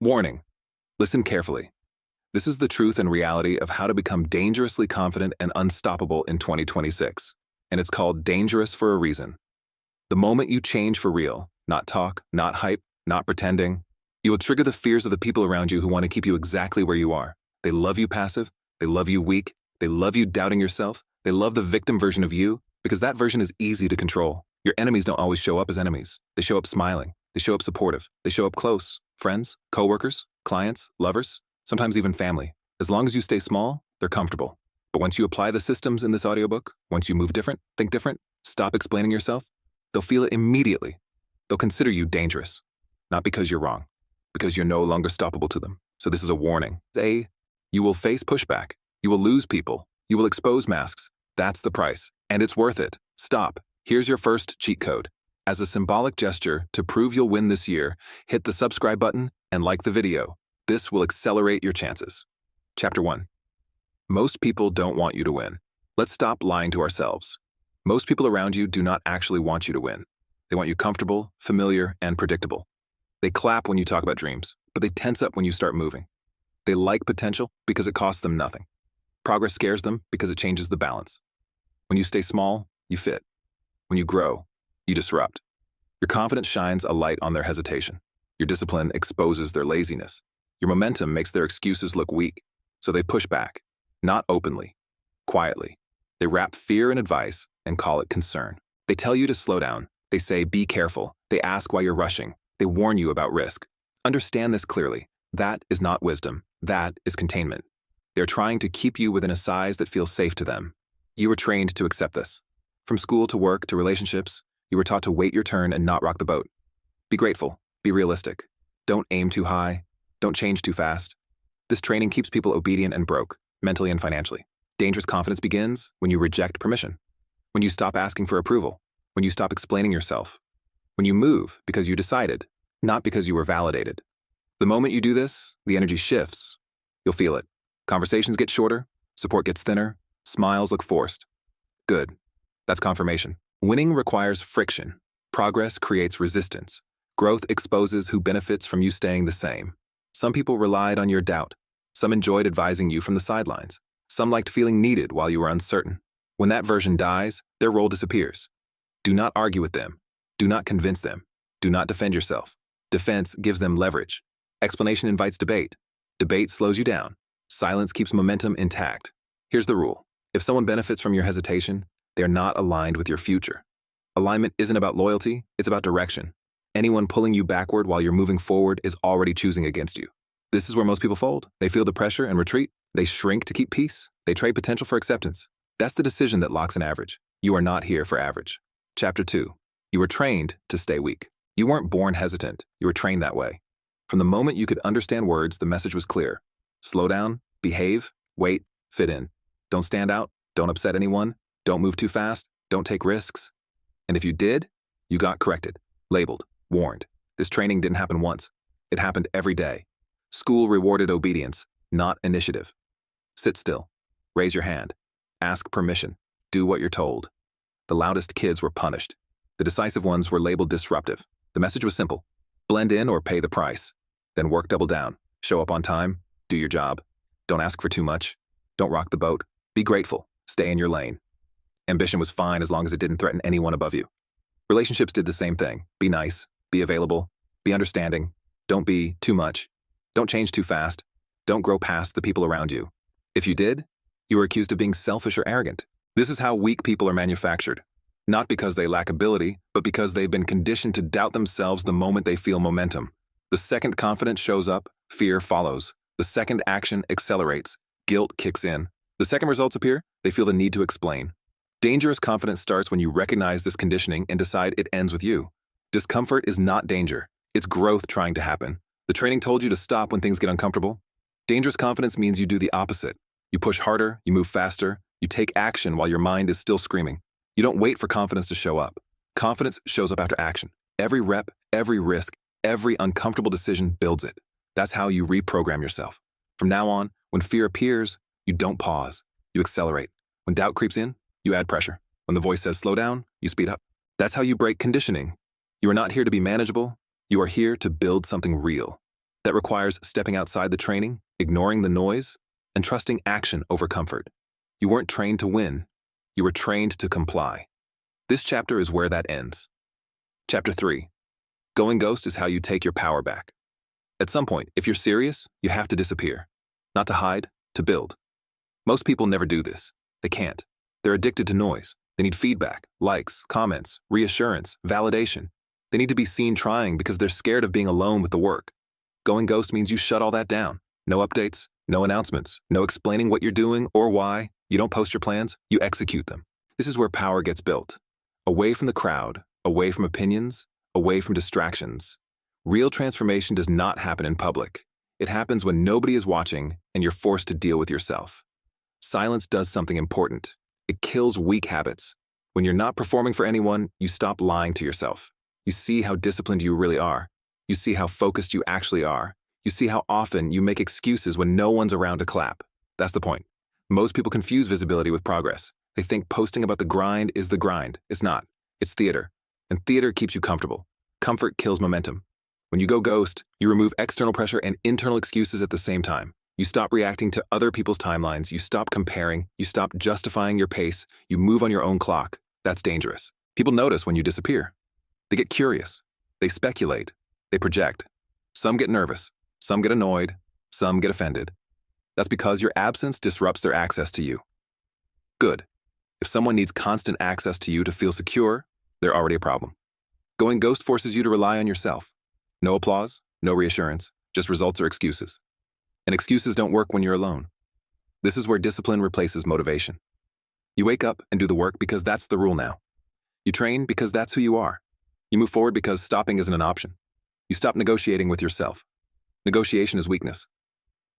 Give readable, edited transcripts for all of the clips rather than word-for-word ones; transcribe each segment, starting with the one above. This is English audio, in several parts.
Warning. Listen carefully. This is the truth and reality of how to become dangerously confident and unstoppable in 2026. And it's called dangerous for a reason. The moment you change for real, not talk, not hype, not pretending, you will trigger the fears of the people around you who want to keep you exactly where you are. They love you passive. They love you weak. They love you doubting yourself. They love the victim version of you because that version is easy to control. Your enemies don't always show up as enemies. They show up smiling. They show up supportive. They show up close. Friends, coworkers, clients, lovers, sometimes even family. As long as you stay small, they're comfortable. But once you apply the systems in this audiobook, once you move different, think different, stop explaining yourself, they'll feel it immediately. They'll consider you dangerous. Not because you're wrong, because you're no longer stoppable to them. So this is a warning. You will face pushback. You will lose people. You will expose masks. That's the price. And it's worth it. Stop. Here's your first cheat code. As a symbolic gesture to prove you'll win this year, hit the subscribe button and like the video. This will accelerate your chances. Chapter 1. Most people don't want you to win. Let's stop lying to ourselves. Most people around you do not actually want you to win. They want you comfortable, familiar, and predictable. They clap when you talk about dreams, but they tense up when you start moving. They like potential because it costs them nothing. Progress scares them because it changes the balance. When you stay small, you fit. When you grow, you disrupt. Your confidence shines a light on their hesitation. Your discipline exposes their laziness. Your momentum makes their excuses look weak, so they push back, not openly, quietly. They wrap fear in advice and call it concern. They tell you to slow down. They say, be careful. They ask why you're rushing. They warn you about risk. Understand this clearly. That is not wisdom. That is containment. They're trying to keep you within a size that feels safe to them. You were trained to accept this. From school to work to relationships, you were taught to wait your turn and not rock the boat. Be grateful. Be realistic. Don't aim too high. Don't change too fast. This training keeps people obedient and broke, mentally and financially. Dangerous confidence begins when you reject permission, when you stop asking for approval, when you stop explaining yourself, when you move because you decided, not because you were validated. The moment you do this, the energy shifts. You'll feel it. Conversations get shorter, support gets thinner, smiles look forced. Good. That's confirmation. Winning requires friction. Progress creates resistance. Growth exposes who benefits from you staying the same. Some people relied on your doubt. Some enjoyed advising you from the sidelines. Some liked feeling needed while you were uncertain. When that version dies, their role disappears. Do not argue with them. Do not convince them. Do not defend yourself. Defense gives them leverage. Explanation invites debate. Debate slows you down. Silence keeps momentum intact. Here's the rule. If someone benefits from your hesitation, they're not aligned with your future. Alignment isn't about loyalty, it's about direction. Anyone pulling you backward while you're moving forward is already choosing against you. This is where most people fold. They feel the pressure and retreat. They shrink to keep peace. They trade potential for acceptance. That's the decision that locks an average. You are not here for average. Chapter 2. You were trained to stay weak. You weren't born hesitant. You were trained that way. From the moment you could understand words, the message was clear. Slow down, behave, wait, fit in. Don't stand out. Don't upset anyone. Don't move too fast. Don't take risks. And if you did, you got corrected, labeled, warned. This training didn't happen once. It happened every day. School rewarded obedience, not initiative. Sit still. Raise your hand. Ask permission. Do what you're told. The loudest kids were punished. The decisive ones were labeled disruptive. The message was simple. Blend in or pay the price. Then work double down. Show up on time. Do your job. Don't ask for too much. Don't rock the boat. Be grateful. Stay in your lane. Ambition was fine as long as it didn't threaten anyone above you. Relationships did the same thing. Be nice. Be available. Be understanding. Don't be too much. Don't change too fast. Don't grow past the people around you. If you did, you were accused of being selfish or arrogant. This is how weak people are manufactured. Not because they lack ability, but because they've been conditioned to doubt themselves the moment they feel momentum. The second confidence shows up, fear follows. The second action accelerates. Guilt kicks in. The second results appear, they feel the need to explain. Dangerous confidence starts when you recognize this conditioning and decide it ends with you. Discomfort is not danger. It's growth trying to happen. The training told you to stop when things get uncomfortable. Dangerous confidence means you do the opposite. You push harder, you move faster, you take action while your mind is still screaming. You don't wait for confidence to show up. Confidence shows up after action. Every rep, every risk, every uncomfortable decision builds it. That's how you reprogram yourself. From now on, when fear appears, you don't pause. You accelerate. When doubt creeps in, you add pressure. When the voice says slow down, you speed up. That's how you break conditioning. You are not here to be manageable. You are here to build something real. That requires stepping outside the training, ignoring the noise, and trusting action over comfort. You weren't trained to win. You were trained to comply. This chapter is where that ends. Chapter 3. Going ghost is how you take your power back. At some point, if you're serious, you have to disappear. Not to hide, to build. Most people never do this. They can't. They're addicted to noise. They need feedback, likes, comments, reassurance, validation. They need to be seen trying because they're scared of being alone with the work. Going ghost means you shut all that down. No updates, no announcements, no explaining what you're doing or why. You don't post your plans, you execute them. This is where power gets built. Away from the crowd, away from opinions, away from distractions. Real transformation does not happen in public. It happens when nobody is watching and you're forced to deal with yourself. Silence does something important. It kills weak habits. When you're not performing for anyone, you stop lying to yourself. You see how disciplined you really are. You see how focused you actually are. You see how often you make excuses when no one's around to clap. That's the point. Most people confuse visibility with progress. They think posting about the grind is the grind. It's not. It's theater. And theater keeps you comfortable. Comfort kills momentum. When you go ghost, you remove external pressure and internal excuses at the same time. You stop reacting to other people's timelines. You stop comparing. You stop justifying your pace. You move on your own clock. That's dangerous. People notice when you disappear. They get curious. They speculate. They project. Some get nervous. Some get annoyed. Some get offended. That's because your absence disrupts their access to you. Good. If someone needs constant access to you to feel secure, they're already a problem. Going ghost forces you to rely on yourself. No applause, no reassurance, just results or excuses. And excuses don't work when you're alone. This is where discipline replaces motivation. You wake up and do the work because that's the rule now. You train because that's who you are. You move forward because stopping isn't an option. You stop negotiating with yourself. Negotiation is weakness.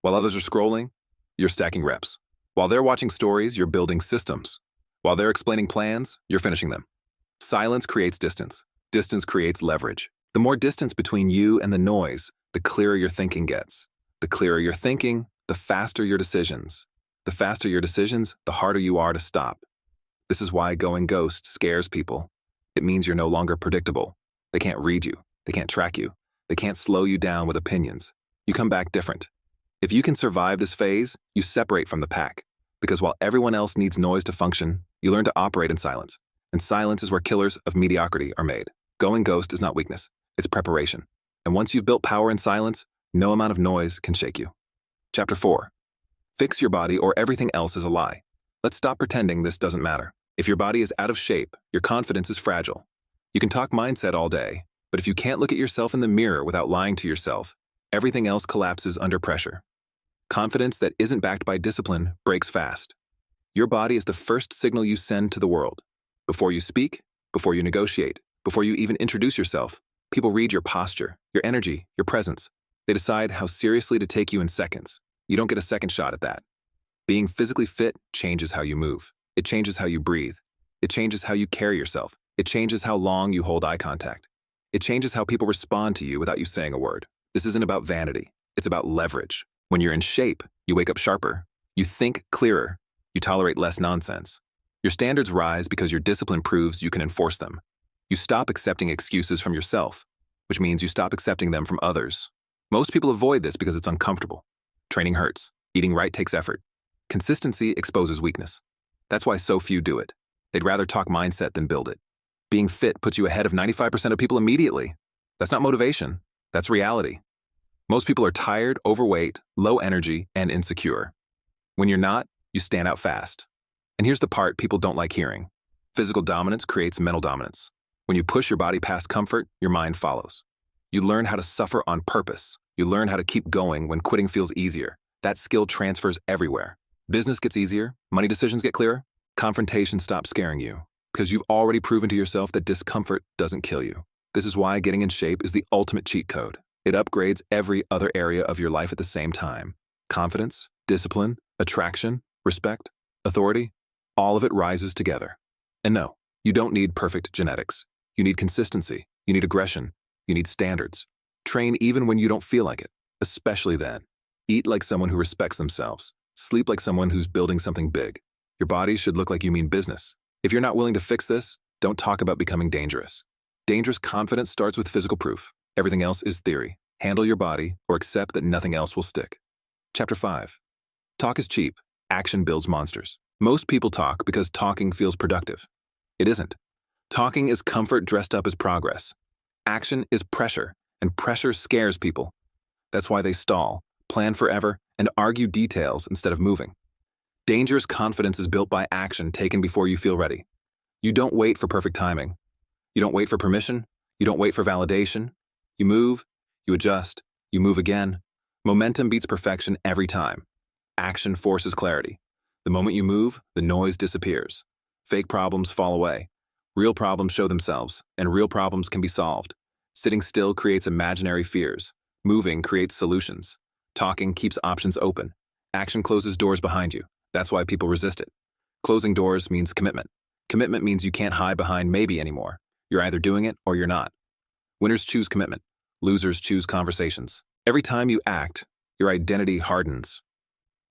While others are scrolling, you're stacking reps. While they're watching stories, you're building systems. While they're explaining plans, you're finishing them. Silence creates distance. Distance creates leverage. The more distance between you and the noise, the clearer your thinking gets. The clearer your thinking, the faster your decisions. The faster your decisions, the harder you are to stop. This is why going ghost scares people. It means you're no longer predictable. They can't read you. They can't track you. They can't slow you down with opinions. You come back different. If you can survive this phase, you separate from the pack. Because while everyone else needs noise to function, you learn to operate in silence. And silence is where killers of mediocrity are made. Going ghost is not weakness. It's preparation. And once you've built power in silence, no amount of noise can shake you. Chapter 4. Fix your body or everything else is a lie. Let's stop pretending this doesn't matter. If your body is out of shape, your confidence is fragile. You can talk mindset all day, but if you can't look at yourself in the mirror without lying to yourself, everything else collapses under pressure. Confidence that isn't backed by discipline breaks fast. Your body is the first signal you send to the world. Before you speak, before you negotiate, before you even introduce yourself, people read your posture, your energy, your presence. They decide how seriously to take you in seconds. You don't get a second shot at that. Being physically fit changes how you move. It changes how you breathe. It changes how you carry yourself. It changes how long you hold eye contact. It changes how people respond to you without you saying a word. This isn't about vanity. It's about leverage. When you're in shape, you wake up sharper. You think clearer. You tolerate less nonsense. Your standards rise because your discipline proves you can enforce them. You stop accepting excuses from yourself, which means you stop accepting them from others. Most people avoid this because it's uncomfortable. Training hurts. Eating right takes effort. Consistency exposes weakness. That's why so few do it. They'd rather talk mindset than build it. Being fit puts you ahead of 95% of people immediately. That's not motivation. That's reality. Most people are tired, overweight, low energy, and insecure. When you're not, you stand out fast. And here's the part people don't like hearing. Physical dominance creates mental dominance. When you push your body past comfort, your mind follows. You learn how to suffer on purpose. You learn how to keep going when quitting feels easier. That skill transfers everywhere. Business gets easier, money decisions get clearer, confrontation stops scaring you, because you've already proven to yourself that discomfort doesn't kill you. This is why getting in shape is the ultimate cheat code. It upgrades every other area of your life at the same time. Confidence, discipline, attraction, respect, authority, all of it rises together. And no, you don't need perfect genetics. You need consistency. You need aggression. You need standards. Train even when you don't feel like it, especially then. Eat like someone who respects themselves. Sleep like someone who's building something big. Your body should look like you mean business. If you're not willing to fix this, don't talk about becoming dangerous. Dangerous confidence starts with physical proof. Everything else is theory. handle your body, or accept that nothing else will stick. Chapter 5. Talk is cheap. Action builds monsters. Most people talk because talking feels productive. It isn't. Talking is comfort dressed up as progress. Action is pressure, and pressure scares people. That's why they stall, plan forever, and argue details instead of moving. Dangerous confidence is built by action taken before you feel ready. You don't wait for perfect timing. You don't wait for permission. You don't wait for validation. You move, you adjust, you move again. Momentum beats perfection every time. Action forces clarity. The moment you move, the noise disappears. Fake problems fall away. Real problems show themselves, and real problems can be solved. Sitting still creates imaginary fears. Moving creates solutions. Talking keeps options open. Action closes doors behind you. That's why people resist it. Closing doors means commitment. Commitment means you can't hide behind maybe anymore. You're either doing it or you're not. Winners choose commitment. Losers choose conversations. Every time you act, your identity hardens.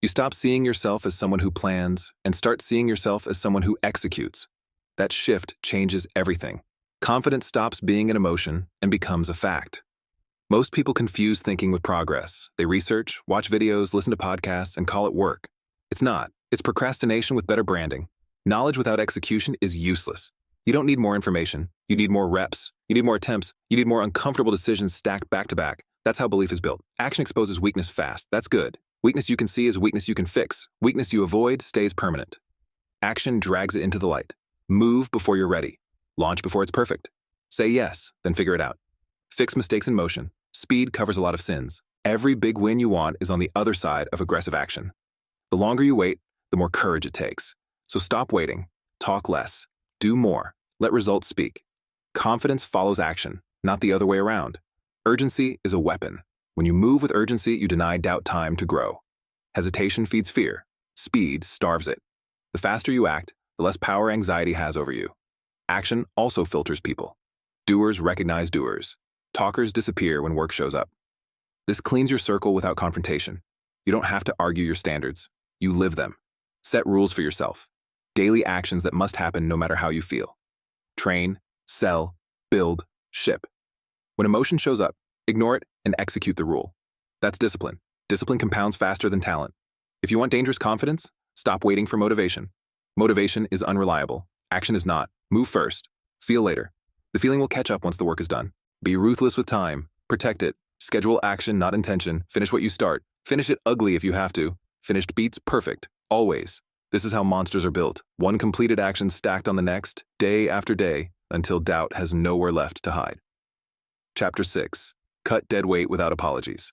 You stop seeing yourself as someone who plans and start seeing yourself as someone who executes. That shift changes everything. Confidence stops being an emotion and becomes a fact. Most people confuse thinking with progress. They research, watch videos, listen to podcasts, and call it work. It's not. It's procrastination with better branding. Knowledge without execution is useless. You don't need more information. You need more reps. You need more attempts. You need more uncomfortable decisions stacked back to back. That's how belief is built. Action exposes weakness fast. That's good. Weakness you can see is weakness you can fix. Weakness you avoid stays permanent. Action drags it into the light. Move before you're ready. Launch before it's perfect. Say yes, then figure it out. Fix mistakes in motion. Speed covers a lot of sins. Every big win you want is on the other side of aggressive action. The longer you wait, the more courage it takes. So stop waiting. Talk less. Do more. Let results speak. Confidence follows action, not the other way around. Urgency is a weapon. When you move with urgency, you deny doubt time to grow. Hesitation feeds fear. Speed starves it. The faster you act, the less power anxiety has over you. Action also filters people. Doers recognize doers. Talkers disappear when work shows up. This cleans your circle without confrontation. You don't have to argue your standards. You live them. Set rules for yourself. Daily actions that must happen no matter how you feel. Train, sell, build, ship. When emotion shows up, ignore it and execute the rule. That's discipline. Discipline compounds faster than talent. If you want dangerous confidence, stop waiting for motivation. Motivation is unreliable. Action is not. Move first. Feel later. The feeling will catch up once the work is done. Be ruthless with time. Protect it. Schedule action, not intention. Finish what you start. Finish it ugly if you have to. Finished beats perfect. Always. This is how monsters are built. One completed action stacked on the next, day after day, until doubt has nowhere left to hide. Chapter 6. Cut dead weight without apologies.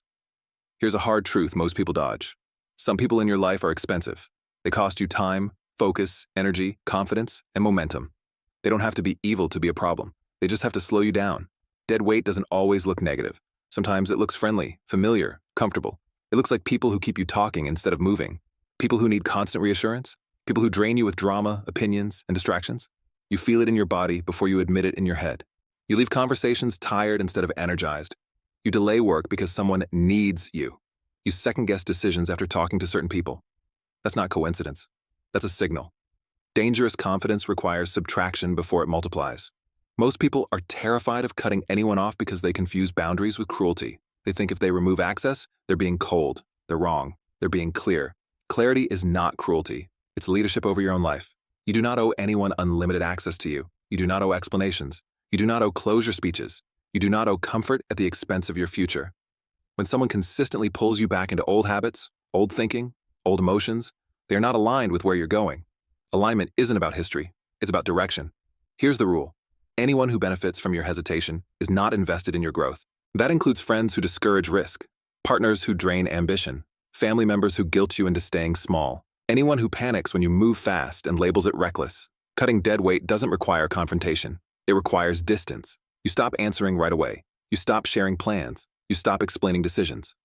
Here's a hard truth most people dodge. Some people in your life are expensive. They cost you time, focus, energy, confidence, and momentum. They don't have to be evil to be a problem. They just have to slow you down. Dead weight doesn't always look negative. Sometimes it looks friendly, familiar, comfortable. It looks like people who keep you talking instead of moving. People who need constant reassurance. People who drain you with drama, opinions, and distractions. You feel it in your body before you admit it in your head. You leave conversations tired instead of energized. You delay work because someone needs you. You second-guess decisions after talking to certain people. That's not coincidence. That's a signal. Dangerous confidence requires subtraction before it multiplies. Most people are terrified of cutting anyone off because they confuse boundaries with cruelty. They think if they remove access, they're being cold. They're wrong. They're being clear. Clarity is not cruelty. It's leadership over your own life. You do not owe anyone unlimited access to you. You do not owe explanations. You do not owe closure speeches. You do not owe comfort at the expense of your future. When someone consistently pulls you back into old habits, old thinking, old emotions, they are not aligned with where you're going. Alignment isn't about history. It's about direction. Here's the rule. Anyone who benefits from your hesitation is not invested in your growth. That includes friends who discourage risk, partners who drain ambition, family members who guilt you into staying small, anyone who panics when you move fast and labels it reckless. Cutting dead weight doesn't require confrontation. It requires distance. You stop answering right away. You stop sharing plans. You stop explaining decisions.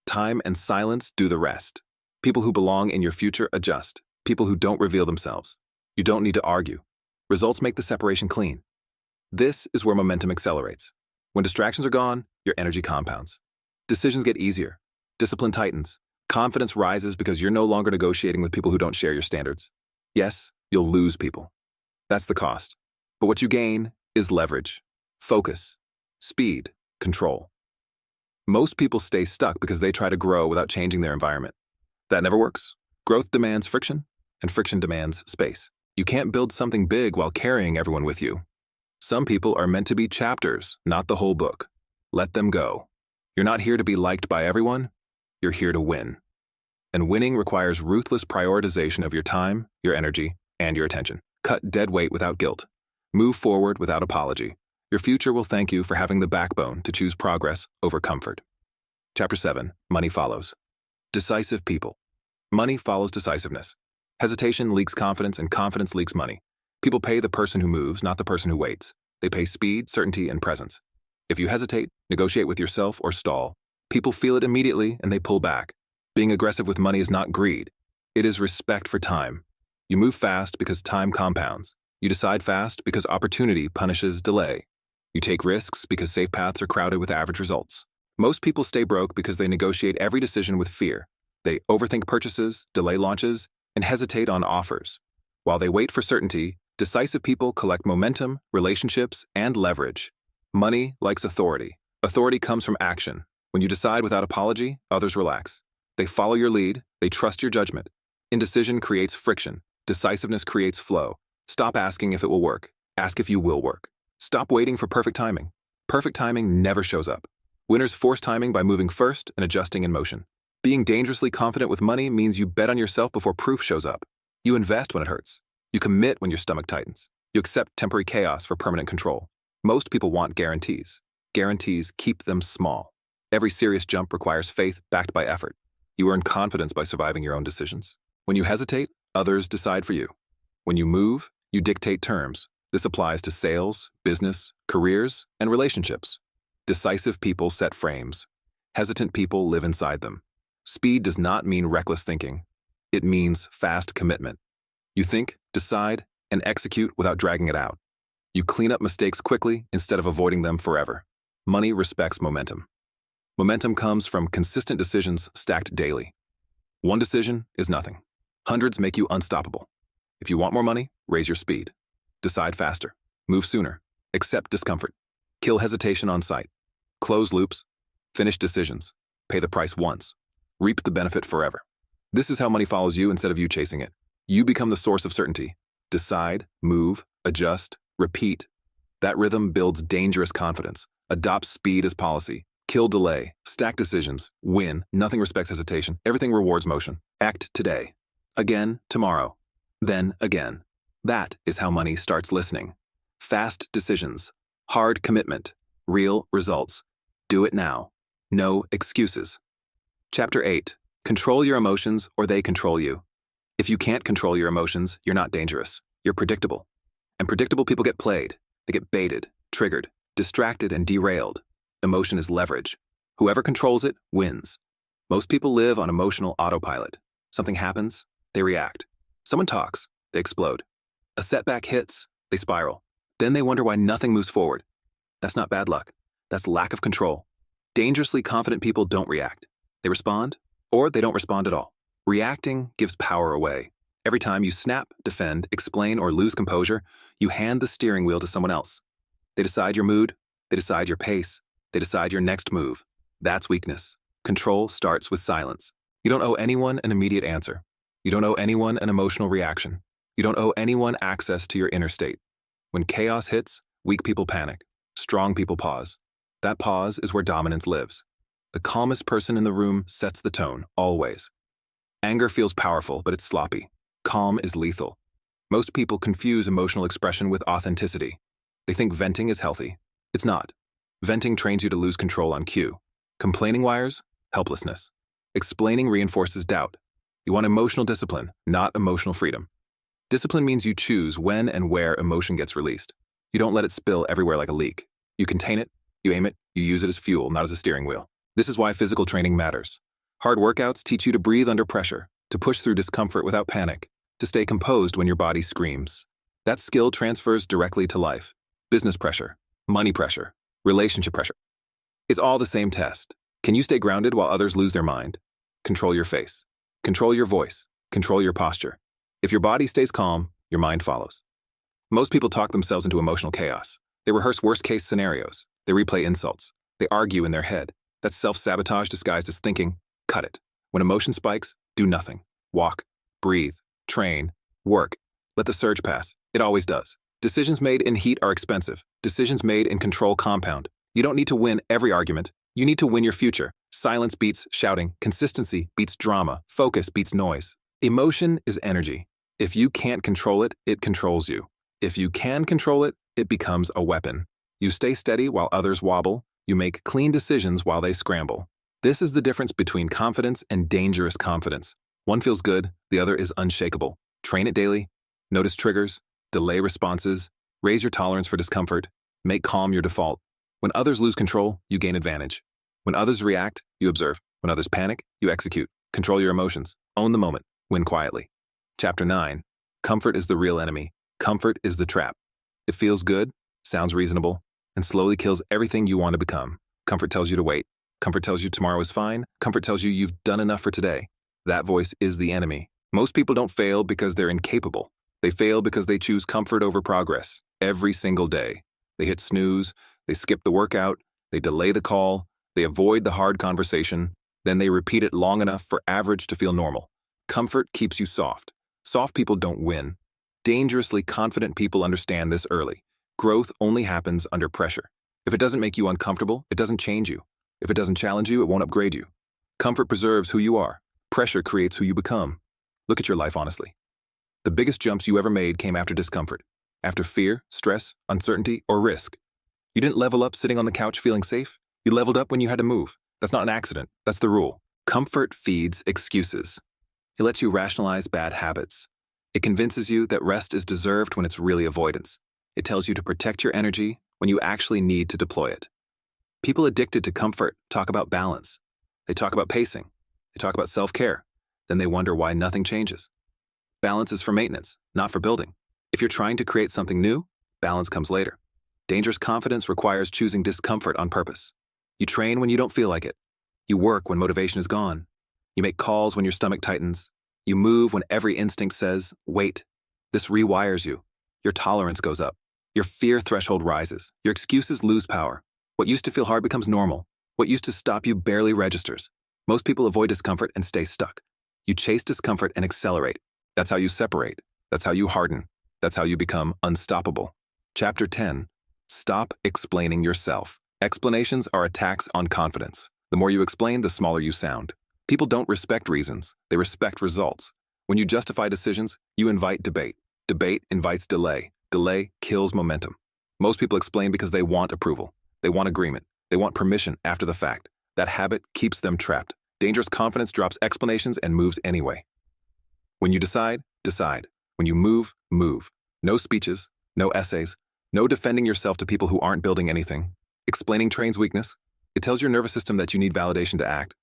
Time and silence do the rest. People who belong in your future adjust. People who don't reveal themselves. You don't need to argue. Results make the separation clean. This is where momentum accelerates. When distractions are gone, your energy compounds. Decisions get easier. Discipline tightens. Confidence rises because you're no longer negotiating with people who don't share your standards. Yes, you'll lose people. That's the cost. But what you gain is leverage, focus, speed, control. Most people stay stuck because they try to grow without changing their environment. That never works. Growth demands friction, and friction demands space. You can't build something big while carrying everyone with you. Some people are meant to be chapters, not the whole book. Let them go. You're not here to be liked by everyone. You're here to win. And winning requires ruthless prioritization of your time, your energy, and your attention. Cut dead weight without guilt. Move forward without apology. Your future will thank you for having the backbone to choose progress over comfort. Chapter 7. Money follows. Decisive people. Money follows decisiveness. Hesitation leaks confidence, and confidence leaks money. People pay the person who moves, not the person who waits. They pay speed, certainty, and presence. If you hesitate, negotiate with yourself, or stall, people feel it immediately and they pull back. Being aggressive with money is not greed. It is respect for time. You move fast because time compounds. You decide fast because opportunity punishes delay. You take risks because safe paths are crowded with average results. Most people stay broke because they negotiate every decision with fear. They overthink purchases, delay launches, and hesitate on offers. While they wait for certainty, decisive people collect momentum, relationships, and leverage. Money likes authority. Authority comes from action. When you decide without apology, others relax. They follow your lead. They trust your judgment. Indecision creates friction. Decisiveness creates flow. Stop asking if it will work. Ask if you will work. Stop waiting for perfect timing. Perfect timing never shows up. Winners force timing by moving first and adjusting in motion. Being dangerously confident with money means you bet on yourself before proof shows up. You invest when it hurts. You commit when your stomach tightens. You accept temporary chaos for permanent control. Most people want guarantees. Guarantees keep them small. Every serious jump requires faith backed by effort. You earn confidence by surviving your own decisions. When you hesitate, others decide for you. When you move, you dictate terms. This applies to sales, business, careers, and relationships. Decisive people set frames. Hesitant people live inside them. Speed does not mean reckless thinking. It means fast commitment. You think, decide, and execute without dragging it out. You clean up mistakes quickly instead of avoiding them forever. Money respects momentum. Momentum comes from consistent decisions stacked daily. One decision is nothing. Hundreds make you unstoppable. If you want more money, raise your speed. Decide faster. Move sooner. Accept discomfort. Kill hesitation on sight. Close loops. Finish decisions. Pay the price once. Reap the benefit forever. This is how money follows you instead of you chasing it. You become the source of certainty. Decide, move, adjust, repeat. That rhythm builds dangerous confidence. Adopt speed as policy. Kill delay. Stack decisions. Win. Nothing respects hesitation. Everything rewards motion. Act today. Again tomorrow. Then again. That is how money starts listening. Fast decisions. Hard commitment. Real results. Do it now. No excuses. Chapter 8. Control your emotions or they control you. If you can't control your emotions, you're not dangerous. You're predictable. And predictable people get played. They get baited, triggered, distracted, and derailed. Emotion is leverage. Whoever controls it wins. Most people live on emotional autopilot. Something happens, they react. Someone talks, they explode. A setback hits, they spiral. Then they wonder why nothing moves forward. That's not bad luck. That's lack of control. Dangerously confident people don't react. They respond, or they don't respond at all. Reacting gives power away. Every time you snap, defend, explain, or lose composure, you hand the steering wheel to someone else. They decide your mood, they decide your pace, they decide your next move. That's weakness. Control starts with silence. You don't owe anyone an immediate answer. You don't owe anyone an emotional reaction. You don't owe anyone access to your inner state. When chaos hits, weak people panic. Strong people pause. That pause is where dominance lives. The calmest person in the room sets the tone, always. Anger feels powerful, but it's sloppy. Calm is lethal. Most people confuse emotional expression with authenticity. They think venting is healthy. It's not. Venting trains you to lose control on cue. Complaining wires, helplessness. Explaining reinforces doubt. You want emotional discipline, not emotional freedom. Discipline means you choose when and where emotion gets released. You don't let it spill everywhere like a leak. You contain it, you aim it, you use it as fuel, not as a steering wheel. This is why physical training matters. Hard workouts teach you to breathe under pressure, to push through discomfort without panic, to stay composed when your body screams. That skill transfers directly to life. Business pressure, money pressure, relationship pressure. It's all the same test. Can you stay grounded while others lose their mind? Control your face. Control your voice. Control your posture. If your body stays calm, your mind follows. Most people talk themselves into emotional chaos. They rehearse worst-case scenarios. They replay insults. They argue in their head. That's self-sabotage disguised as thinking. Cut it. When emotion spikes, do nothing. Walk, breathe, train, work. Let the surge pass. It always does. Decisions made in heat are expensive. Decisions made in control compound. You don't need to win every argument. You need to win your future. Silence beats shouting. Consistency beats drama. Focus beats noise. Emotion is energy. If you can't control it, it controls you. If you can control it, it becomes a weapon. You stay steady while others wobble. You make clean decisions while they scramble. This is the difference between confidence and dangerous confidence. One feels good, the other is unshakable. Train it daily. Notice triggers. Delay responses. Raise your tolerance for discomfort. Make calm your default. When others lose control, you gain advantage. When others react, you observe. When others panic, you execute. Control your emotions. Own the moment. Win quietly. Chapter 9. Comfort is the real enemy. Comfort is the trap. It feels good, sounds reasonable, and slowly kills everything you want to become. Comfort tells you to wait. Comfort tells you tomorrow is fine. Comfort tells you you've done enough for today. That voice is the enemy. Most people don't fail because they're incapable. They fail because they choose comfort over progress every single day. They hit snooze, they skip the workout, they delay the call, they avoid the hard conversation, then they repeat it long enough for average to feel normal. Comfort keeps you soft. Soft people don't win. Dangerously confident people understand this early. Growth only happens under pressure. If it doesn't make you uncomfortable, it doesn't change you. If it doesn't challenge you, it won't upgrade you. Comfort preserves who you are. Pressure creates who you become. Look at your life honestly. The biggest jumps you ever made came after discomfort, after fear, stress, uncertainty, or risk. You didn't level up sitting on the couch feeling safe. You leveled up when you had to move. That's not an accident. That's the rule. Comfort feeds excuses. It lets you rationalize bad habits. It convinces you that rest is deserved when it's really avoidance. It tells you to protect your energy when you actually need to deploy it. People addicted to comfort talk about balance. They talk about pacing. They talk about self-care. Then they wonder why nothing changes. Balance is for maintenance, not for building. If you're trying to create something new, balance comes later. Dangerous confidence requires choosing discomfort on purpose. You train when you don't feel like it. You work when motivation is gone. You make calls when your stomach tightens. You move when every instinct says, wait. This rewires you. Your tolerance goes up. Your fear threshold rises. Your excuses lose power. What used to feel hard becomes normal. What used to stop you barely registers. Most people avoid discomfort and stay stuck. You chase discomfort and accelerate. That's how you separate. That's how you harden. That's how you become unstoppable. Chapter 10. Stop explaining yourself. Explanations are attacks on confidence. The more you explain, the smaller you sound. People don't respect reasons. They respect results. When you justify decisions, you invite debate. Debate invites delay. Delay kills momentum. Most people explain because they want approval. They want agreement. They want permission after the fact. That habit keeps them trapped. Dangerous confidence drops explanations and moves anyway. When you decide, decide. When you move, move. No speeches, no essays, no defending yourself to people who aren't building anything. Explaining trains weakness. It tells your nervous system that you need validation to act.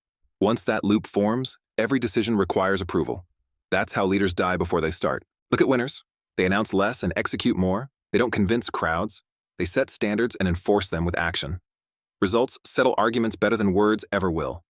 Once that loop forms, every decision requires approval. That's how leaders die before they start. Look at winners. They announce less and execute more. They don't convince crowds. They set standards and enforce them with action. Results settle arguments better than words ever will.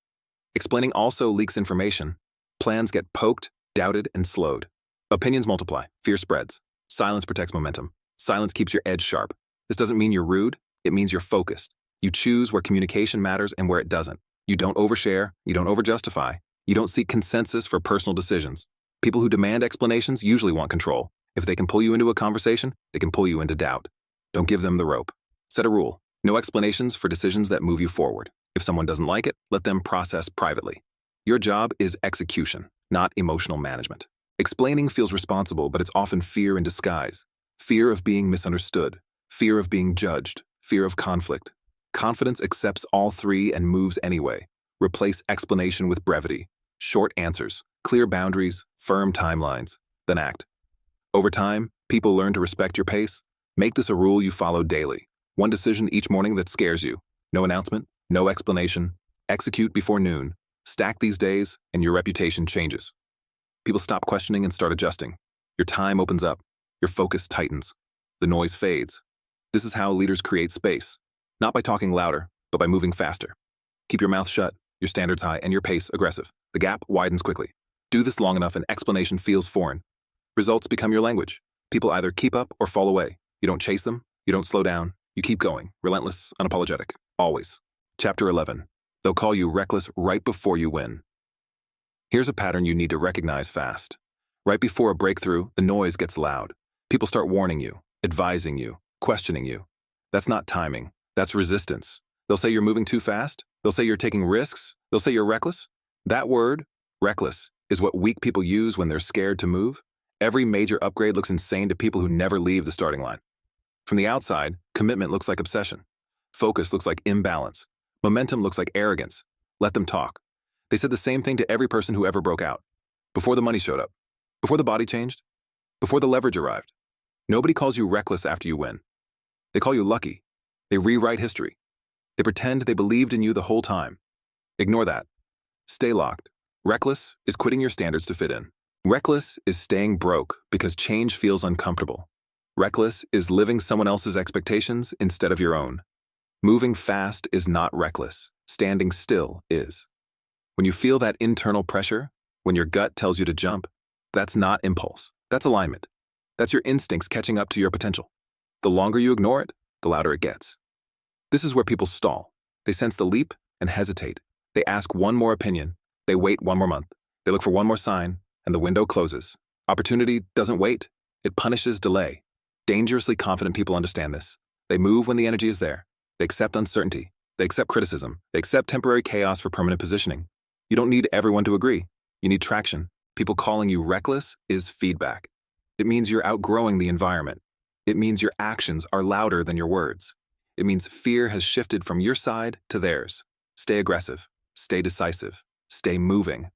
Explaining also leaks information. Plans get poked, doubted, and slowed. Opinions multiply. Fear spreads. Silence protects momentum. Silence keeps your edge sharp. This doesn't mean you're rude. It means you're focused. You choose where communication matters and where it doesn't. You don't overshare. You don't overjustify. You don't seek consensus for personal decisions. People who demand explanations usually want control. If they can pull you into a conversation, they can pull you into doubt. Don't give them the rope. Set a rule. No explanations for decisions that move you forward. If someone doesn't like it, let them process privately. Your job is execution, not emotional management. Explaining feels responsible, but it's often fear in disguise. Fear of being misunderstood. Fear of being judged. Fear of conflict. Confidence accepts all three and moves anyway. Replace explanation with brevity. Short answers, clear boundaries, firm timelines. Then act. Over time, people learn to respect your pace. Make this a rule you follow daily. One decision each morning that scares you. No announcement, no explanation. Execute before noon. Stack these days, and your reputation changes. People stop questioning and start adjusting. Your time opens up. Your focus tightens. The noise fades. This is how leaders create space. Not by talking louder, but by moving faster. Keep your mouth shut, your standards high, and your pace aggressive. The gap widens quickly. Do this long enough and explanation feels foreign. Results become your language. People either keep up or fall away. You don't chase them. You don't slow down. You keep going. Relentless, unapologetic. Always. Chapter 11. They'll call you reckless right before you win. Here's a pattern you need to recognize fast. Right before a breakthrough, the noise gets loud. People start warning you, advising you, questioning you. That's not timing. That's resistance. They'll say you're moving too fast. They'll say you're taking risks. They'll say you're reckless. That word, reckless, is what weak people use when they're scared to move. Every major upgrade looks insane to people who never leave the starting line. From the outside, commitment looks like obsession. Focus looks like imbalance. Momentum looks like arrogance. Let them talk. They said the same thing to every person who ever broke out. Before the money showed up. Before the body changed. Before the leverage arrived. Nobody calls you reckless after you win. They call you lucky. They rewrite history. They pretend they believed in you the whole time. Ignore that. Stay locked. Reckless is quitting your standards to fit in. Reckless is staying broke because change feels uncomfortable. Reckless is living someone else's expectations instead of your own. Moving fast is not reckless. Standing still is. When you feel that internal pressure, when your gut tells you to jump, that's not impulse. That's alignment. That's your instincts catching up to your potential. The longer you ignore it, the louder it gets. This is where people stall. They sense the leap and hesitate. They ask one more opinion. They wait one more month. They look for one more sign, and the window closes. Opportunity doesn't wait. It punishes delay. Dangerously confident people understand this. They move when the energy is there. They accept uncertainty. They accept criticism. They accept temporary chaos for permanent positioning. You don't need everyone to agree. You need traction. People calling you reckless is feedback. It means you're outgrowing the environment. It means your actions are louder than your words. It means fear has shifted from your side to theirs. Stay aggressive. Stay decisive. Stay moving.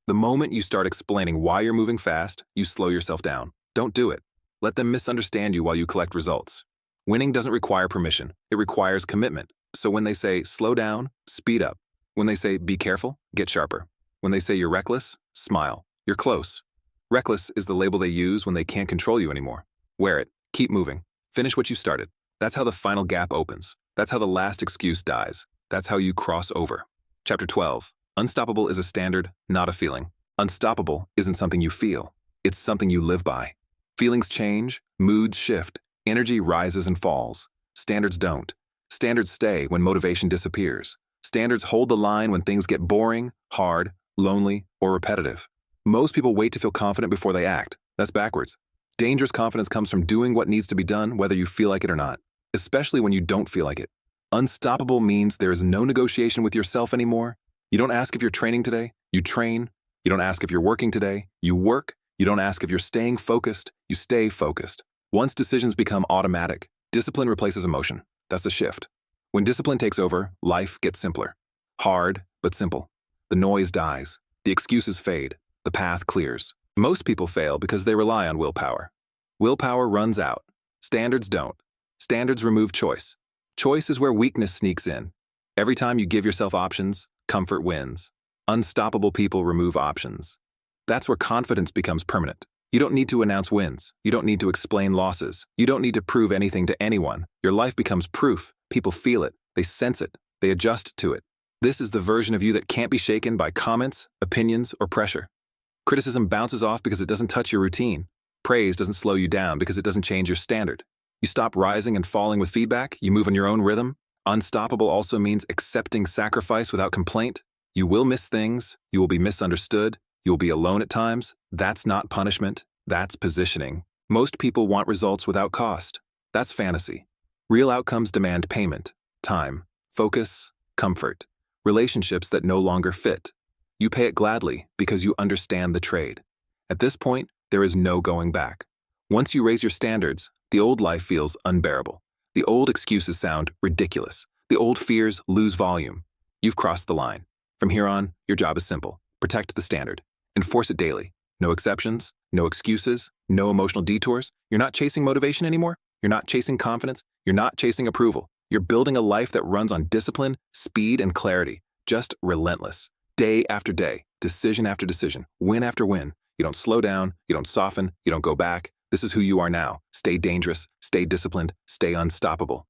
The moment you start explaining why you're moving fast, you slow yourself down. Don't do it. Let them misunderstand you while you collect results. Winning doesn't require permission. It requires commitment. So when they say slow down, speed up. When they say be careful, get sharper. When they say you're reckless, smile. You're close. Reckless is the label they use when they can't control you anymore. Wear it. Keep moving. Finish what you started. That's how the final gap opens. That's how the last excuse dies. That's how you cross over. Chapter 12. Unstoppable is a standard, not a feeling. Unstoppable isn't something you feel. It's something you live by. Feelings change, moods shift, energy rises and falls. Standards don't. Standards stay when motivation disappears. Standards hold the line when things get boring, hard, lonely, or repetitive. Most people wait to feel confident before they act. That's backwards. Dangerous confidence comes from doing what needs to be done whether you feel like it or not, especially when you don't feel like it. Unstoppable means there is no negotiation with yourself anymore. You don't ask if you're training today, you train. You don't ask if you're working today, you work. You don't ask if you're staying focused, you stay focused. Once decisions become automatic, discipline replaces emotion. That's the shift. When discipline takes over, life gets simpler. Hard, but simple. The noise dies. The excuses fade. The path clears. Most people fail because they rely on willpower. Willpower runs out. Standards don't. Standards remove choice. Choice is where weakness sneaks in. Every time you give yourself options, comfort wins. Unstoppable people remove options. That's where confidence becomes permanent. You don't need to announce wins. You don't need to explain losses. You don't need to prove anything to anyone. Your life becomes proof. People feel it. They sense it. They adjust to it. This is the version of you that can't be shaken by comments, opinions, or pressure. Criticism bounces off because it doesn't touch your routine. Praise doesn't slow you down because it doesn't change your standard. You stop rising and falling with feedback. You move on your own rhythm. Unstoppable also means accepting sacrifice without complaint. You will miss things. You will be misunderstood. You will be alone at times. That's not punishment. That's positioning. Most people want results without cost. That's fantasy. Real outcomes demand payment, time, focus, comfort, relationships that no longer fit. You pay it gladly because you understand the trade. At this point, there is no going back. Once you raise your standards, the old life feels unbearable. The old excuses sound ridiculous. The old fears lose volume. You've crossed the line. From here on, your job is simple. Protect the standard. Enforce it daily. No exceptions, no excuses, no emotional detours. You're not chasing motivation anymore. You're not chasing confidence. You're not chasing approval. You're building a life that runs on discipline, speed, and clarity. Just relentless. Day after day, decision after decision, win after win. You don't slow down. You don't soften. You don't go back. This is who you are now. Stay dangerous. Stay disciplined. Stay unstoppable.